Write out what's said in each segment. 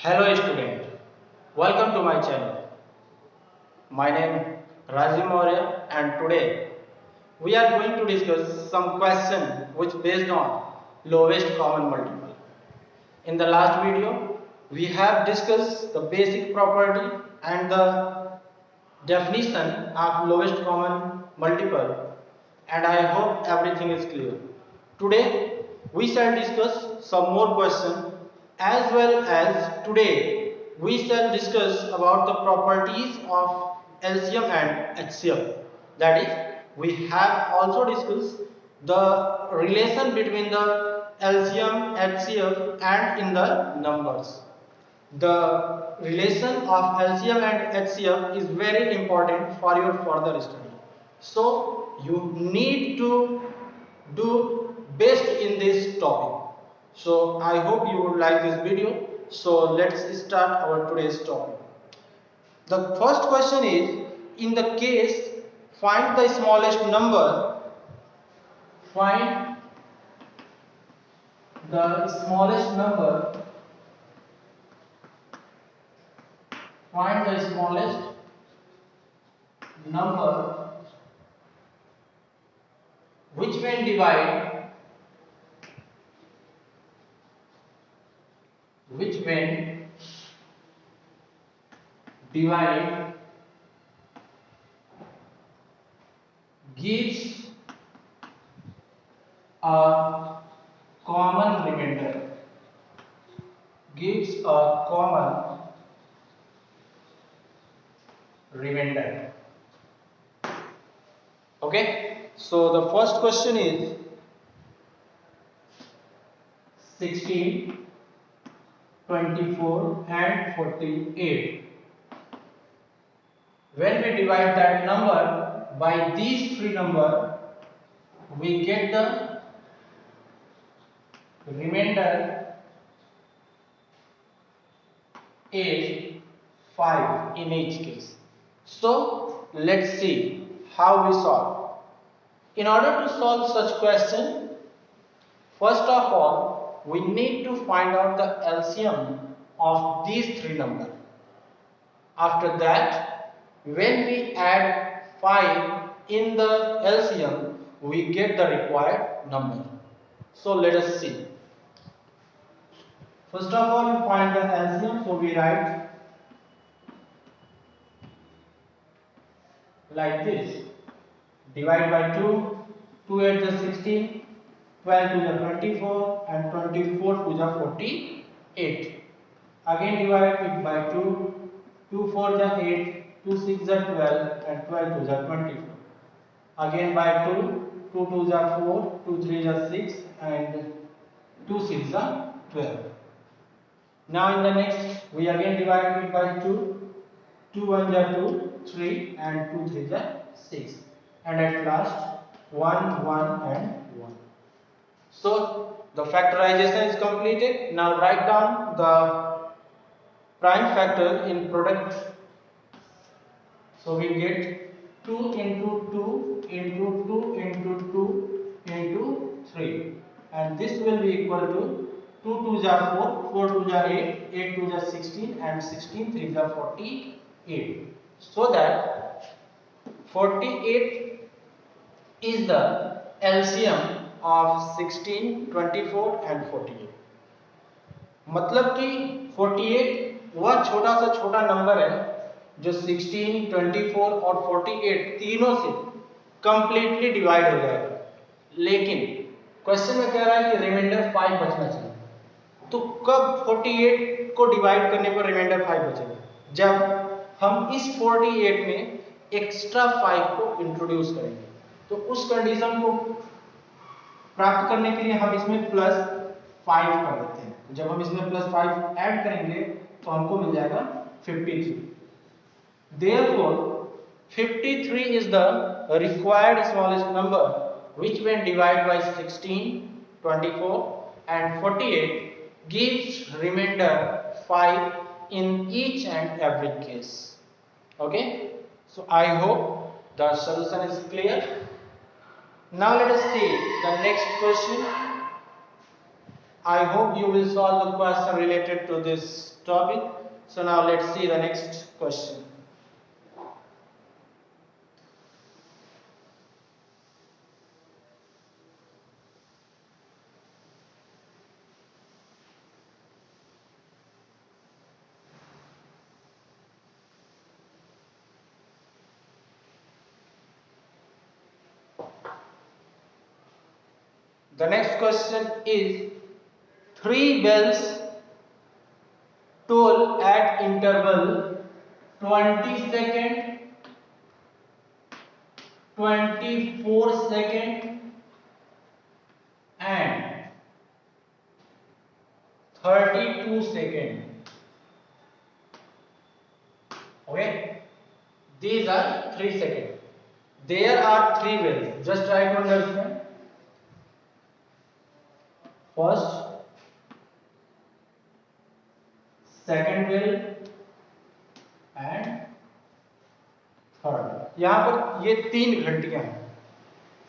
Hello student, welcome to my channel. My name Rajiv Maurya and today we are going to discuss some question which based on lowest common multiple. In the last video we have discussed the basic property and the definition of lowest common multiple and I hope everything is clear. Today we shall discuss some more questions as well as today we shall discuss about the properties of LCM and HCF. That is, we have also discussed the relation between the LCM, HCF and in the numbers. The relation of LCM and HCF is very important for your further study. So you need to do best in this topic. So I hope you would like this video. So let's start our today's topic. The first question is, in the case find the smallest number, find the smallest number, find the smallest number which when divide, which when divide gives a common remainder, gives a common remainder. Okay, so the first question is 16, 24 and 48. When we divide that number by these three numbers, we get the remainder is 5 in each case. So let's see how we solve. In order to solve such question, first of all we need to find out the LCM of these three numbers. After that, when we add 5 in the LCM, we get the required number. So let us see. First of all, we find the LCM, so we write like this. Divide by 2, 2 8 is 16, 12 to the 24 and 24 to the 48. Again divide it by 2, 2 4 the 8, 2 6 the 12 and 12 to the 24. Again by 2, 2 2 the 4, 2 3 the 6 and 2 6 the 12. Now in the next we again divide it by 2, 2 1 the 2, 3 and 2 3 the 6 and at last 1 1 and 1. So the factorization is completed. Now write down the prime factor in product. So we get 2 into 2 into 2 into 2 into 3 and this will be equal to 2 2 is 4, 4 2 is 8, 8 2 is 16 and 16 3 is 48. So that 48 is the LCM of 16, 24 and 48. मतलब कि 48 वह छोटा सा छोटा number है जो 16, 24 और 48 तीनों से कंप्लीटली डिवाइड हो जाएगा, लेकिन क्वेश्चन में कह रहा है कि रिमाइंडर 5 बचना चाहिए। तो कब 48 को डिवाइड करने पर रिमाइंडर 5 बचेगा? जब हम इस 48 में एक्स्ट्रा 5 को इंट्रोड्यूस करेंगे। तो उस कंडीशन को प्राप्त करने के लिए हम इसमें प्लस 5 कर देते हैं। जब हम इसमें प्लस 5 ऐड करेंगे तो हमको मिल जाएगा 53। Therefore 53 is the required smallest number which when divided by 16, 24 and 48 gives remainder 5 in each and every case. Okay, so I hope the solution is clear. Now let us see the next question. I hope you will solve the question related to this topic. So now let's see the next question. The next question is three bells toll at interval 20 second, 24 second and 32 second. Okay, these are 3 seconds. There are three bells. Just try to understand. First, second bell and third. यहाँ पर ये तीन घंटियां हैं।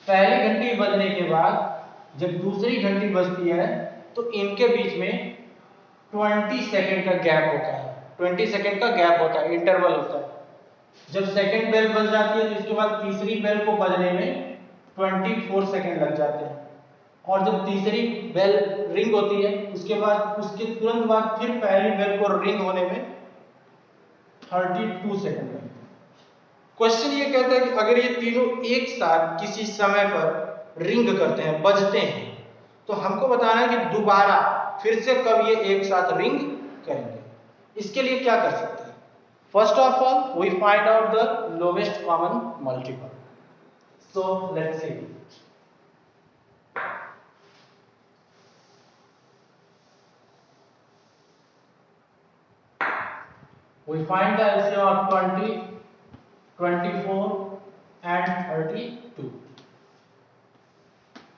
पहली घंटी बजने के बाद जब दूसरी घंटी बजती है तो इनके बीच में 20 सेकंड का गैप होता है। 20 सेकंड का गैप होता है, इंटरवल होता है। जब सेकंड बेल बज जाती है तो इसके बाद तीसरी बेल को बजने में 24 सेकंड लग जाते हैं और जब तीसरी बेल रिंग होती है उसके बाद उसके तुरंत बाद फिर पहली बेल को रिंग होने में 32 सेकंड लगते हैं। क्वेश्चन ये कहता है कि अगर ये तीनों एक साथ किसी समय पर रिंग करते हैं, बजते हैं, तो हमको बताना है कि दोबारा फिर से कब ये एक साथ रिंग करेंगे। इसके लिए क्या कर सकते हैं? First of all we find out the lowest common multiple. So let's see. We find the LCM of 20, 24 and 32.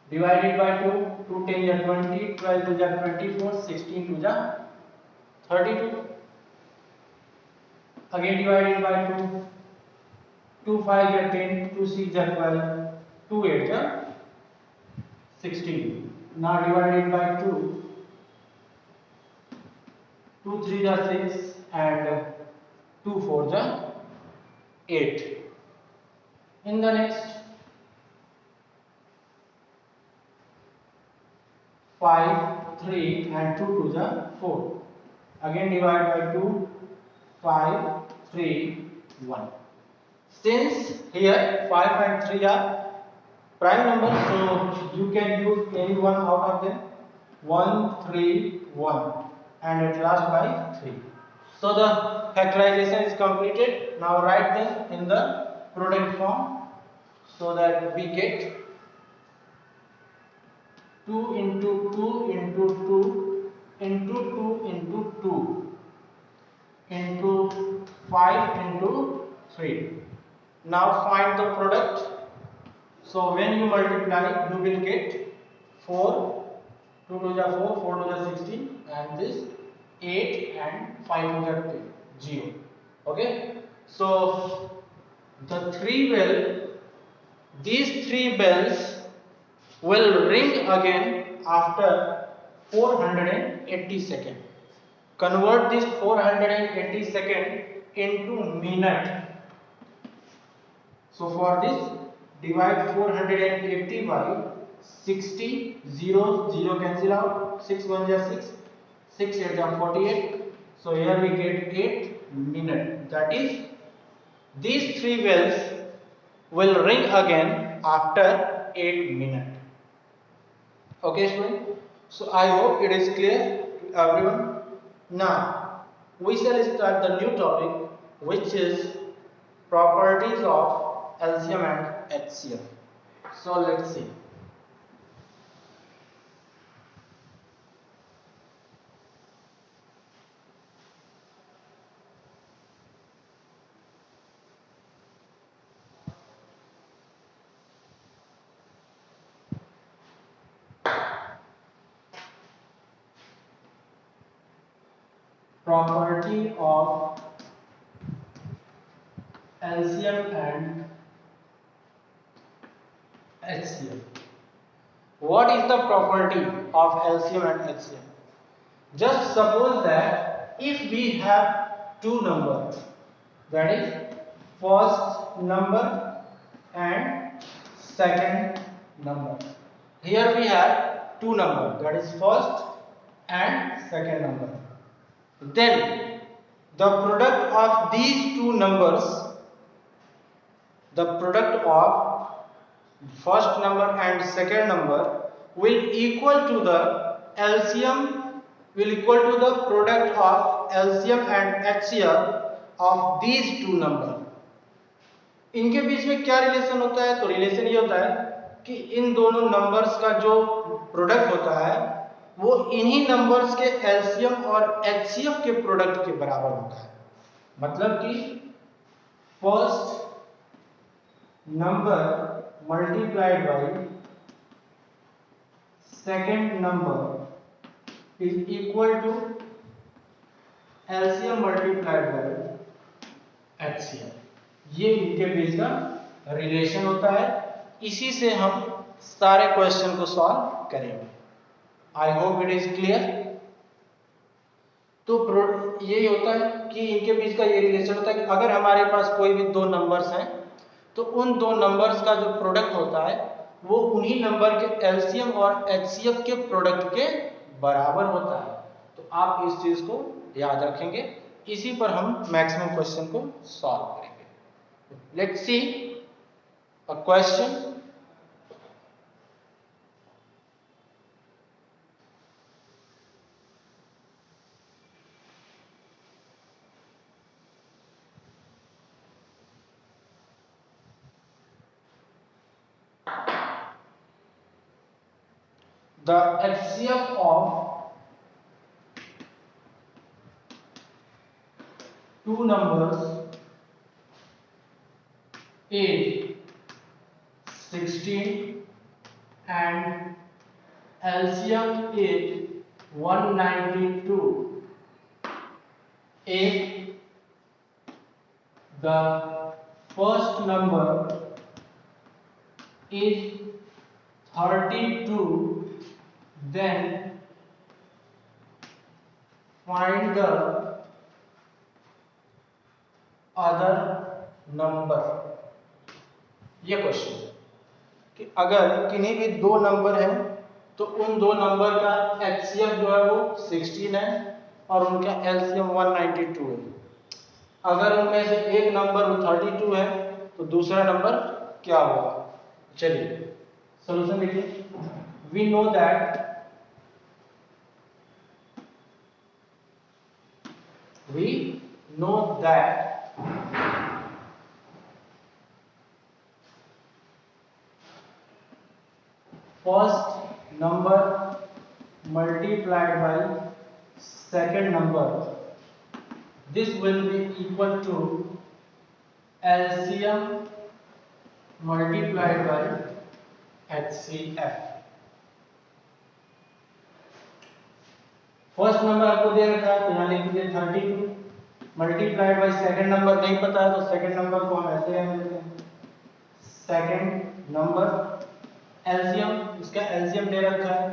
Divided by 2, 2 10 is 20, 12 is 24, 16 is 32. Again divided by 2, 2 5 is 10, 2 6 is 12, 2 8 is 16. Now divided by 2, 2 3 is 6 and 2 4 is 8. In the next 5 3 and 2 2 is 4. Again divide by 2, 5 3 1. Since here 5 and 3 are prime numbers, so you can use any one out of them. 1 3 1 and at last by 3. So the factorization is completed. Now write them in the product form so that we get 2 into 2 into 2 into 2 into 2 into 5 into 3. Now find the product. So when you multiply you will get 4, 2 to the 4, 4 to the 16 and this 8 and 5 to the 0. Okay, so the these three bells will ring again after 480 seconds. Convert this 480 second into minute. So for this divide 480 by 60, 0 0 cancel out, 6 1 is 6, 6 8 is 48. So here we get 8 minutes. That is, these three bells will ring again after 8 minutes. Okay student, so I hope it is clear to everyone. Now we shall start the new topic, which is properties of LCM and HCF. So let's see. Property of LCM and HCF. What is the property of LCM and HCM? Just suppose that if we have two numbers, that is first number and second number. Here we have two numbers, that is first and second number. Then the product of these two numbers, the product of first number and second number will equal to the LCM, will equal to the product of LCM and HCF of these two number. इनके बीच में क्या relation होता है? तो relation ये होता है कि इन दोनों नंबर्स का जो प्रोडक्ट होता है वो इन्हीं नंबर्स के एलसीएम और एचसीएफ के प्रोडक्ट के बराबर होता है। मतलब कि first number multiplied by second number is equal to LCM multiplied by HCF। ये इनके बीच का रिलेशन होता है। इसी से हम सारे क्वेश्चन को सॉल्व करेंगे। I hope it is clear. तो यही होता है कि इनके बीच का ये रिलेशन होता है कि अगर हमारे पास कोई भी दो नंबर्स हैं तो उन दो नंबर्स का जो प्रोडक्ट होता है वो उन्हीं नंबर के एलसीएम और एचसीएफ के प्रोडक्ट के बराबर होता है। तो आप इस चीज को याद रखेंगे। इसी पर हम मैक्सिमम क्वेश्चन को सॉल्व करेंगे। Let's see a question. The HCF of two numbers is 16 and LCM is 192. If the first number is 32, then find the other number। ये क्वेश्चन है कि अगर किन्हीं भी दो नंबर हैं तो उन दो नंबर का एचसीएफ जो है वो 16 है और उनका एलसीएम 192 है। अगर उनमें से एक नंबर 32 है तो दूसरा नंबर क्या होगा? चलिए सॉल्यूशन देखिए। We know that first number multiplied by second number, this will be equal to LCM multiplied by HCF। First number आपको दे रखा है तो यहाँ लिख दीजिए 32 मल्टीप्लाइड बाय सेकंड नंबर नहीं पता है तो सेकंड नंबर को हम ऐसे हम लेते हैं सेकंड नंबर एलसीएम, इसका एलसीएम दे रखा है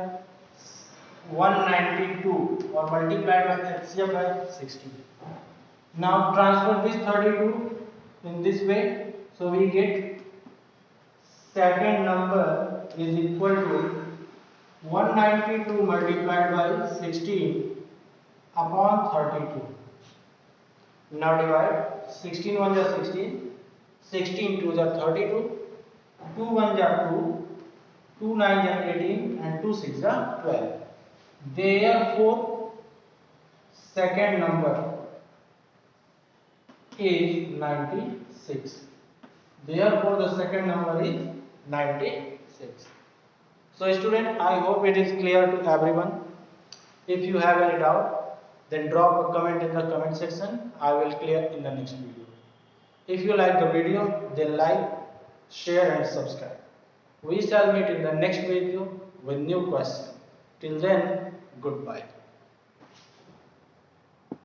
192 और मल्टीप्लाइड बाय एचसीएफ है 16। Now transfer this 32 in this way, so we get second number is equal to 192 multiplied by 16 upon 32. Now divide 16 1 is 16, 16 2 is 32, 2 1 is 2, 2 9 is 18 and 2 6 is 12. Therefore second number is 96. Therefore the second number is 96. So student, I hope it is clear to everyone. If you have any doubt, then drop a comment in the comment section. I will clear in the next video. If you like the video, then like, share and subscribe. We shall meet in the next video with new question. Till then, goodbye.